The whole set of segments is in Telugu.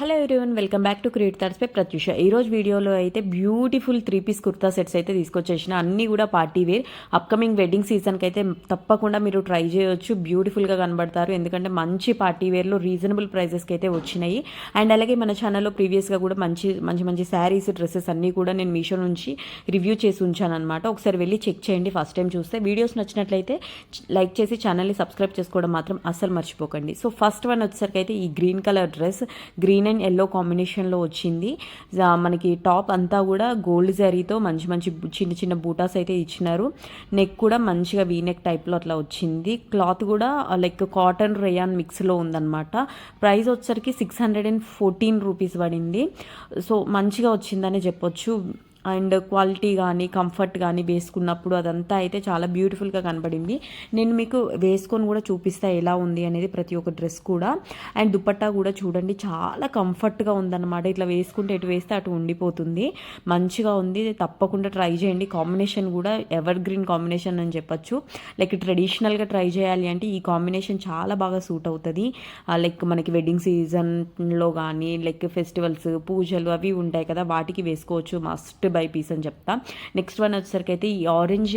Hello everyone, welcome back to create thoughts by Pratyusha. ఈరోజు వీడియోలో అయితే బ్యూటిఫుల్ 3 పీస్ కుర్తా సెట్స్ అయితే తీసుకొచ్చేసిన. అన్నీ కూడా పార్టీ వేర్. అప్కమింగ్ వెడ్డింగ్ సీజన్కి అయితే తప్పకుండా మీరు ట్రై చేయొచ్చు. బ్యూటిఫుల్గా కనబడతారు, ఎందుకంటే మంచి పార్టీ వేర్లో రీజనబుల్ ప్రైజెస్కి అయితే వచ్చినాయి. అండ్ అలాగే మన ఛానల్లో ప్రీవియస్గా కూడా మంచి మంచి మంచి శారీస్, డ్రెస్సెస్ అన్నీ కూడా నేను మీషో నుంచి రివ్యూ చేసి ఉంచాను అనమాట. ఒకసారి వెళ్ళి చెక్ చేయండి ఫస్ట్ టైం చూస్తే. వీడియోస్ నచ్చినట్లయితే లైక్ చేసి ఛానల్ని సబ్స్క్రైబ్ చేసుకోవడం మాత్రం అస్సలు మర్చిపోకండి. సో ఫస్ట్ వన్ వచ్చేసరికి అయితే ఈ green colour dress, green and yellow కాంబినేషన్లో వచ్చింది. మనకి టాప్ అంతా కూడా గోల్డ్ జరీతో మంచి మంచి చిన్న చిన్న బూటాస్ అయితే ఇచ్చినారు. నెక్ కూడా మంచిగా వీనెక్ టైప్లో అట్లా వచ్చింది. క్లాత్ కూడా లైక్ కాటన్ రేయాన్ మిక్స్లో ఉందన్నమాట. ప్రైస్ వచ్చేసరికి 614 రూపీస్ పడింది. సో మంచిగా వచ్చిందని చెప్పొచ్చు. అండ్ క్వాలిటీ కానీ కంఫర్ట్ కానీ వేసుకున్నప్పుడు అదంతా అయితే చాలా బ్యూటిఫుల్గా కనబడింది. నేను మీకు వేసుకొని కూడా చూపిస్తా ఎలా ఉంది అనేది ప్రతి ఒక్క డ్రెస్ కూడా. అండ్ దుపట్టా కూడా చూడండి, చాలా కంఫర్ట్గా ఉందన్నమాట. ఇట్లా వేసుకుంటే ఎటు వేస్తే అటు ఉండిపోతుంది. మంచిగా ఉంది, తప్పకుండా ట్రై చేయండి. కాంబినేషన్ కూడా ఎవర్ గ్రీన్ కాంబినేషన్ అని చెప్పొచ్చు. లైక్ ట్రెడిషనల్గా ట్రై చేయాలి అంటే ఈ కాంబినేషన్ చాలా బాగా సూట్ అవుతుంది. లైక్ మనకి వెడ్డింగ్ సీజన్లో కానీ లైక్ ఫెస్టివల్స్, పూజలు అవి ఉంటాయి కదా, వాటికి వేసుకోవచ్చు. మస్ట్ బై పీస్ అని చెప్తా. నెక్స్ట్ వన్ వచ్చేసరికి అయితే ఈ orange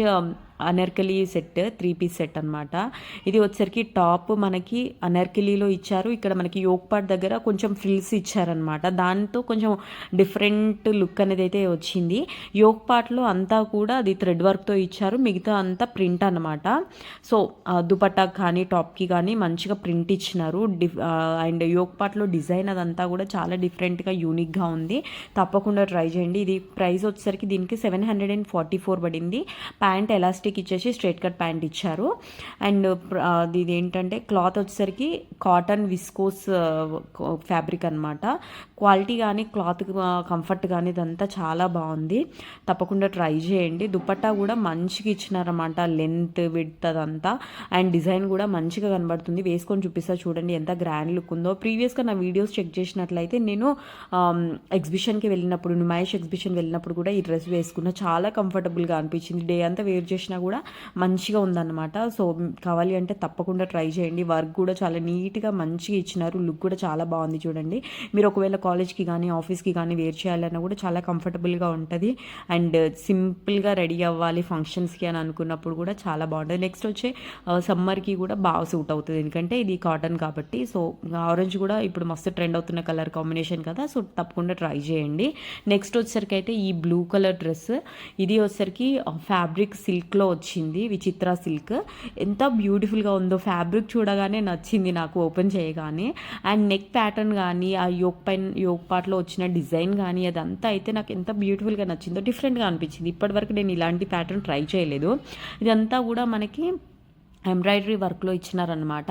Anarkali set, 3 piece set అనమాట. ఇది వచ్చేసరికి టాప్ మనకి అనార్కలీలో ఇచ్చారు. ఇక్కడ మనకి యోక్ పార్ట్ దగ్గర కొంచెం ఫ్రిల్స్ ఇచ్చారనమాట. దాంతో కొంచెం డిఫరెంట్ లుక్ అనేది అయితే వచ్చింది. యోక్ పార్ట్లో అంతా కూడా అది థ్రెడ్ వర్క్తో ఇచ్చారు, మిగతా అంతా ప్రింట్ అనమాట. సో దుపట్టాకి కానీ టాప్కి కానీ మంచిగా ప్రింట్ ఇచ్చినారు. అండ్ యోక్ పార్ట్లో డిజైన్ అదంతా కూడా చాలా డిఫరెంట్గా యూనిక్గా ఉంది. తప్పకుండా ట్రై చేయండి. ఇది ప్రైస్ వచ్చేసరికి దీనికి 744 పడింది. ప్యాంట్ ఎలాస్టిక్ ఇచ్చేసి స్ట్రైట్ కట్ ప్యాంట్ ఇచ్చారు. అండ్ ఇది ఏంటంటే క్లాత్ వచ్చేసరికి కాటన్ విస్కోస్ ఫ్యాబ్రిక్ అనమాట. క్వాలిటీ కానీ క్లాత్ కంఫర్ట్ కానీ ఇదంతా చాలా బాగుంది. తప్పకుండా ట్రై చేయండి. దుపట్టా కూడా మంచిగా ఇచ్చినారన్నమాట, లెంత్ విడ్త్ అదంతా. అండ్ డిజైన్ కూడా మంచిగా కనబడుతుంది. వేసుకొని చూపిస్తా చూడండి ఎంత గ్రాండ్ లుక్ ఉందో. ప్రీవియస్గా నా వీడియోస్ చెక్ చేసినట్లయితే నేను ఎగ్జిబిషన్కి వెళ్ళినప్పుడు, నుమాయిష్ ఎగ్జిబిషన్ వెళ్ళినప్పుడు కూడా ఈ డ్రెస్ వేసుకున్న, చాలా కంఫర్టబుల్గా అనిపించింది. డే అంతా వేర్ చేసినా కూడా మంచిగా ఉందన్నమాట. సో కావాలి అంటే తప్పకుండా ట్రై చేయండి. వర్క్ కూడా చాలా నీట్గా మంచిగా ఇచ్చినారు. లుక్ కూడా చాలా బాగుంది చూడండి. మీరు ఒకవేళ కాలేజ్కి కానీ ఆఫీస్కి కానీ వేర్ చేయాలన్నా కూడా చాలా కంఫర్టబుల్గా ఉంటుంది. అండ్ సింపుల్గా రెడీ అవ్వాలి ఫంక్షన్స్కి అని అనుకున్నప్పుడు కూడా చాలా బాగుంటుంది. నెక్స్ట్ వచ్చే సమ్మర్కి కూడా బాగా సూట్ అవుతుంది, ఎందుకంటే ఇది కాటన్ కాబట్టి. సో ఆరెంజ్ కూడా ఇప్పుడు మస్తు ట్రెండ్ అవుతున్న కలర్ కాంబినేషన్ కదా, సో తప్పకుండా ట్రై చేయండి. నెక్స్ట్ వచ్చేసరికి అయితే ఈ బ్లూ కలర్ డ్రెస్, ఇది వచ్చేసరికి ఫ్యాబ్రిక్ సిల్క్లో వచ్చింది, విచిత్ర సిల్క్. ఎంత బ్యూటిఫుల్గా ఉందో, ఫ్యాబ్రిక్ చూడగానే నచ్చింది నాకు ఓపెన్ చేయగానే. అండ్ నెక్ ప్యాటర్న్ కానీ ఆ యోక్ పార్ట్లో వచ్చిన డిజైన్ కానీ అదంతా అయితే నాకు ఎంత బ్యూటిఫుల్గా నచ్చిందో, డిఫరెంట్గా అనిపించింది. ఇప్పటివరకు నేను ఇలాంటి ప్యాటర్న్ ట్రై చేయలేదు. ఇదంతా కూడా మనకి ఎంబ్రాయిడరీ వర్క్లో ఇచ్చినారనమాట.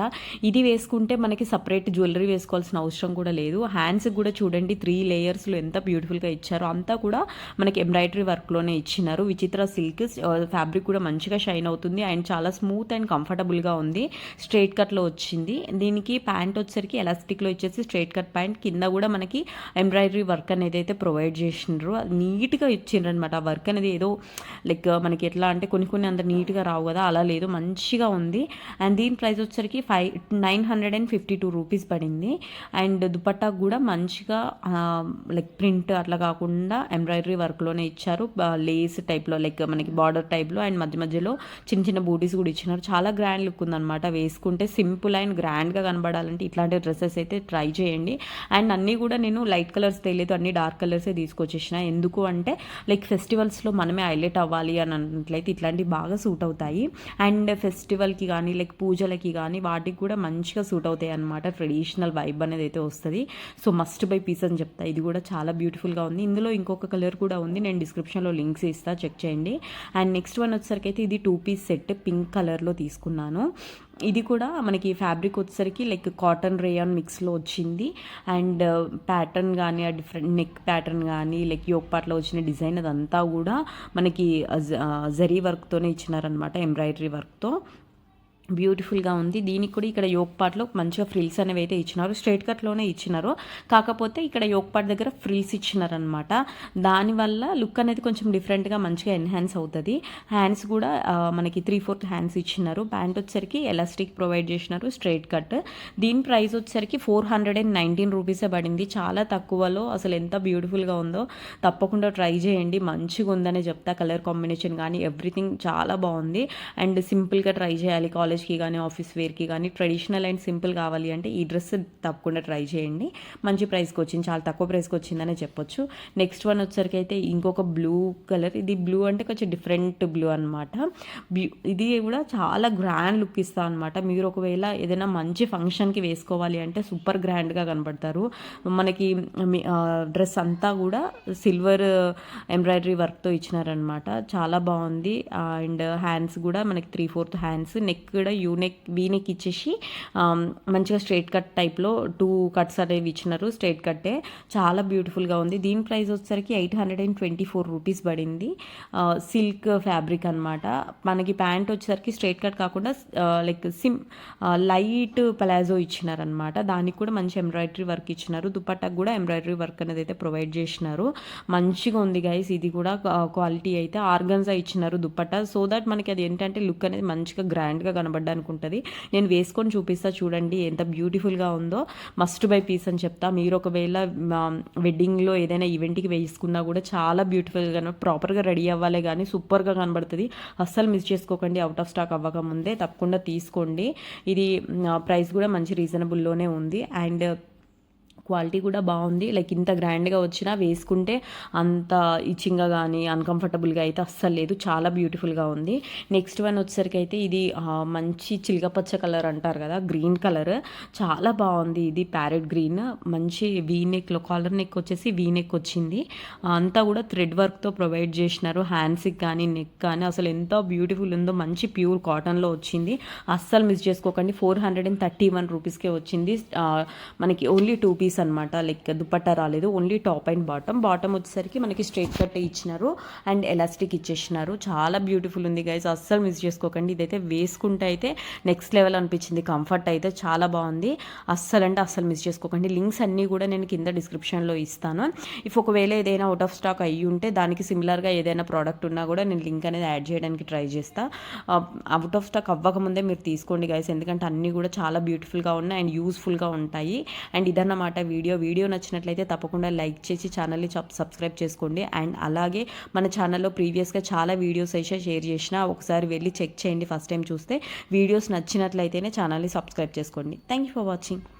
ఇది వేసుకుంటే మనకి సపరేట్ జ్యువెలరీ వేసుకోవాల్సిన అవసరం కూడా లేదు. హ్యాండ్స్కి కూడా చూడండి 3 లేయర్స్లో ఎంత బ్యూటిఫుల్గా ఇచ్చారో, అంతా కూడా మనకి ఎంబ్రాయిడరీ వర్క్లోనే ఇచ్చినారు. విచిత్ర సిల్క్ ఫ్యాబ్రిక్ కూడా మంచిగా షైన్ అవుతుంది. అండ్ చాలా స్మూత్ అండ్ కంఫర్టబుల్గా ఉంది. స్ట్రైట్ కట్లో వచ్చింది. దీనికి ప్యాంట్ వచ్చేసరికి ఎలాస్టిక్లో ఇచ్చేసి స్ట్రైట్ కట్ ప్యాంట్, కింద కూడా మనకి ఎంబ్రాయిడరీ వర్క్ అనేది అయితే ప్రొవైడ్ చేసినారు. నీట్గా ఇచ్చిండ్రు అనమాట. ఆ వర్క్ అనేది ఏదో లైక్ మనకి ఎట్లా అంటే కొన్ని అంత నీట్గా రావు కదా, అలా లేదు, మంచిగా ఉంది. అండ్ దీని ప్రైస్ వచ్చేసరికి 952 రూపీస్ పడింది. అండ్ దుపట్టా కూడా మంచిగా లైక్ ప్రింట్ అట్లా కాకుండా ఎంబ్రాయిడరీ వర్క్లోనే ఇచ్చారు. లేస్ టైప్లో లైక్ మనకి బార్డర్ టైప్లో అండ్ మధ్యలో చిన్న చిన్న బూటీస్ కూడా ఇచ్చినారు. చాలా గ్రాండ్ లుక్ ఉందన్నమాట. వేసుకుంటే సింపుల్ అండ్ గ్రాండ్గా కనబడాలంటే ఇట్లాంటి డ్రెస్సెస్ అయితే ట్రై చేయండి. అండ్ అన్నీ కూడా నేను లైట్ కలర్స్ తెలియదు, అన్ని డార్క్ కలర్సే తీసుకొచ్చేసిన. ఎందుకు అంటే లైక్ ఫెస్టివల్స్లో మనమే హైలైట్ అవ్వాలి అని అన్నట్లయితే ఇట్లాంటివి బాగా సూట్ అవుతాయి. అండ్ ఫెస్టివల్కి కానీ లైక్ పూజలకి కానీ వాటికి కూడా మంచిగా సూట్ అవుతాయి అనమాట. ట్రెడిషనల్ వైబ్ అనేది అయితే వస్తుంది. సో మస్ట్ బై పీస్ అని చెప్తా. ఇది కూడా చాలా బ్యూటిఫుల్గా ఉంది. ఇందులో ఇంకొక కలర్ కూడా ఉంది, నేను డిస్క్రిప్షన్లో లింక్స్ ఇస్తా, చెక్ చేయండి. అండ్ నెక్స్ట్ వన్ వచ్చేసరికి అయితే ఇది 2 పీస్ సెట్, పింక్ కలర్లో తీసుకున్నాను. ఇది కూడా మనకి ఫ్యాబ్రిక్ వచ్చేసరికి లైక్ కాటన్ రేయాన్ మిక్స్లో వచ్చింది. అండ్ ప్యాటర్న్ కానీ ఆ డిఫరెంట్ నెక్ ప్యాటర్న్ కానీ లైక్ యోక్ పార్ట్లో వచ్చిన డిజైన్ అదంతా కూడా మనకి జరీ వర్క్తోనే ఇచ్చినారనమాట, ఎంబ్రాయిడరీ వర్క్తో. బ్యూటిఫుల్గా ఉంది. దీనికి కూడా ఇక్కడ యోక్ పార్ట్లో మంచిగా ఫ్రిల్స్ అనేవి అయితే ఇచ్చినారు. స్ట్రైట్ కట్లోనే ఇచ్చినారు, కాకపోతే ఇక్కడ యోక్ పార్ట్ దగ్గర ఫ్రిల్స్ ఇచ్చినారనమాట. దానివల్ల లుక్ అనేది కొంచెం డిఫరెంట్గా మంచిగా ఎన్హాన్స్ అవుతుంది. హ్యాండ్స్ కూడా మనకి 3/4 హ్యాండ్స్ ఇచ్చినారు. ప్యాంట్ వచ్చేసరికి ఎలాస్టిక్ ప్రొవైడ్ చేసినారు, స్ట్రైట్ కట్. దీని ప్రైస్ వచ్చేసరికి 419 రూపీసే పడింది. చాలా తక్కువలో అసలు ఎంత బ్యూటిఫుల్గా ఉందో తప్పకుండా ట్రై చేయండి. మంచిగా ఉందనే చెప్తా. కలర్ కాంబినేషన్ కానీ ఎవ్రీథింగ్ చాలా బాగుంది. అండ్ సింపుల్గా ట్రై చేయాలి, కాలేజ్కి కానీ ఆఫీస్ వేర్కి కానీ ట్రెడిషనల్ అండ్ సింపుల్ కావాలి అంటే ఈ డ్రెస్ తప్పకుండా ట్రై చేయండి. మంచి ప్రైస్కి వచ్చింది, చాలా తక్కువ ప్రైస్కి వచ్చిందనే చెప్పొచ్చు. నెక్స్ట్ వన్ వచ్చరికి అయితే ఇంకొక బ్లూ కలర్. ఇది బ్లూ అంటే కొంచెం డిఫరెంట్ బ్లూ అనమాట. ఇది కూడా చాలా గ్రాండ్ లుక్ ఇస్తా అనమాట. మీరు ఒకవేళ ఏదైనా మంచి ఫంక్షన్కి వేసుకోవాలి అంటే సూపర్ గ్రాండ్గా కనబడతారు. మనకి డ్రెస్ అంతా కూడా సిల్వర్ ఎంబ్రాయిడరీ వర్క్తో ఇచ్చినారనమాట. చాలా బాగుంది. అండ్ హ్యాండ్స్ కూడా మనకి 3/4 హ్యాండ్స్, నెక్ కూడా యూనెక్ వీనెక్ ఇచ్చేసి మంచిగా స్ట్రైట్ కట్ టైప్లో 2 కట్స్ అనేవి ఇచ్చినారు. స్ట్రైట్ కట్టే చాలా బ్యూటిఫుల్గా ఉంది. దీని ప్రైస్ వచ్చేసరికి 824 రూపీస్ పడింది. సిల్క్ ఫ్యాబ్రిక్ అనమాట. మనకి ప్యాంట్ వచ్చేసరికి స్ట్రైట్ కట్ కాకుండా లైక్ లైట్ పలాజో ఇచ్చినారనమాట. దానికి కూడా మంచి ఎంబ్రాయిడరీ వర్క్ ఇచ్చినారు. దుపట్టాకు కూడా ఎంబ్రాయిడరీ వర్క్ అనేది అయితే ప్రొవైడ్ చేసినారు. మంచిగా ఉంది గైస్. ఇది కూడా క్వాలిటీ అయితే ఆర్గన్జా ఇచ్చినారు దుపట్టా. సో దట్ మనకి అది ఏంటంటే లుక్ అనేది మంచిగా గ్రాండ్గా కనబడడానికి ఉంటుంది. నేను వేసుకొని చూపిస్తా చూడండి ఎంత బ్యూటిఫుల్గా ఉందో. మస్ట్ బై పీస్ అని చెప్తా. మీరు ఒకవేళ వెడ్డింగ్లో ఏదైనా ఈవెంట్కి వేసుకున్నా కూడా చాలా బ్యూటిఫుల్గా ప్రాపర్గా రెడీ అవ్వాలి కానీ సూపర్గా కనబడుతుంది. అస్సలు మిస్ చేసుకోకండి. అవుట్ ఆఫ్ స్టాక్ అవ్వక ముందే తప్పకుండా తీసుకోండి. ఇది ప్రైస్ కూడా మంచి రీజనబుల్లోనే ఉంది. అండ్ క్వాలిటీ కూడా బాగుంది. లైక్ ఇంత గ్రాండ్గా వచ్చినా వేసుకుంటే అంత ఇచ్చింగ్గా కానీ అన్కంఫర్టబుల్గా అయితే అస్సలు లేదు. చాలా బ్యూటిఫుల్గా ఉంది. నెక్స్ట్ వన్ వచ్చేసరికి అయితే ఇది మంచి చిలకపచ్చ కలర్ అంటారు కదా, గ్రీన్ కలర్. చాలా బాగుంది. ఇది ప్యారెట్ గ్రీన్. మంచి వీనెక్లో కాలర్ నెక్ వచ్చేసి వీనెక్ వచ్చింది. అంతా కూడా థ్రెడ్ వర్క్తో ప్రొవైడ్ చేసినారు. హ్యాండ్స్కి కానీ నెక్ కానీ అసలు ఎంత బ్యూటిఫుల్ ఉందో. మంచి ప్యూర్ కాటన్లో వచ్చింది. అస్సలు మిస్ చేసుకోకండి. 431 రూపీస్కే వచ్చింది. మనకి ఓన్లీ 2 పీస్ అనమాట. లైక్ దుపట్టా రాలేదు, ఓన్లీ టాప్ అండ్ బాటమ్ వచ్చేసరికి మనకి స్ట్రైట్ కట్ ఇచ్చినారు అండ్ ఎలాస్టిక్ ఇచ్చేసినారు. చాలా బ్యూటిఫుల్ ఉంది గైస్. అస్సలు మిస్ చేసుకోకండి. ఇదైతే వేసుకుంటే అయితే నెక్స్ట్ లెవెల్ అనిపించింది. కంఫర్ట్ అయితే చాలా బాగుంది. అస్సలు అంటే అస్సలు మిస్ చేసుకోకండి. లింక్స్ అన్నీ కూడా నేను కింద డిస్క్రిప్షన్లో ఇస్తాను. ఇఫ్ ఒకవేళ ఏదైనా అవుట్ ఆఫ్ స్టాక్ అయ్యి ఉంటే దానికి సిమిలర్గా ఏదైనా ప్రోడక్ట్ ఉన్నా కూడా నేను లింక్ అనేది యాడ్ చేయడానికి ట్రై చేస్తా. అవుట్ ఆఫ్ స్టాక్ అవ్వకముందే మీరు తీసుకోండి గైస్, ఎందుకంటే అన్నీ కూడా చాలా బ్యూటిఫుల్గా ఉన్నాయి అండ్ యూస్ఫుల్గా ఉంటాయి. అండ్ ఇదన్నమాట వీడియో నచ్చినట్లయితే తప్పకుండా లైక్ చేసి ఛానల్ని సబ్స్క్రైబ్ చేసుకోండి. అండ్ అలాగే మన ఛానల్లో ప్రీవియస్గా చాలా వీడియోస్ అయితే షేర్ చేసిన, ఒకసారి వెళ్ళి చెక్ చేయండి. ఫస్ట్ టైం చూస్తే వీడియోస్ నచ్చినట్లయితేనే ఛానల్ని సబ్స్క్రైబ్ చేసుకోండి. Thank you for watching.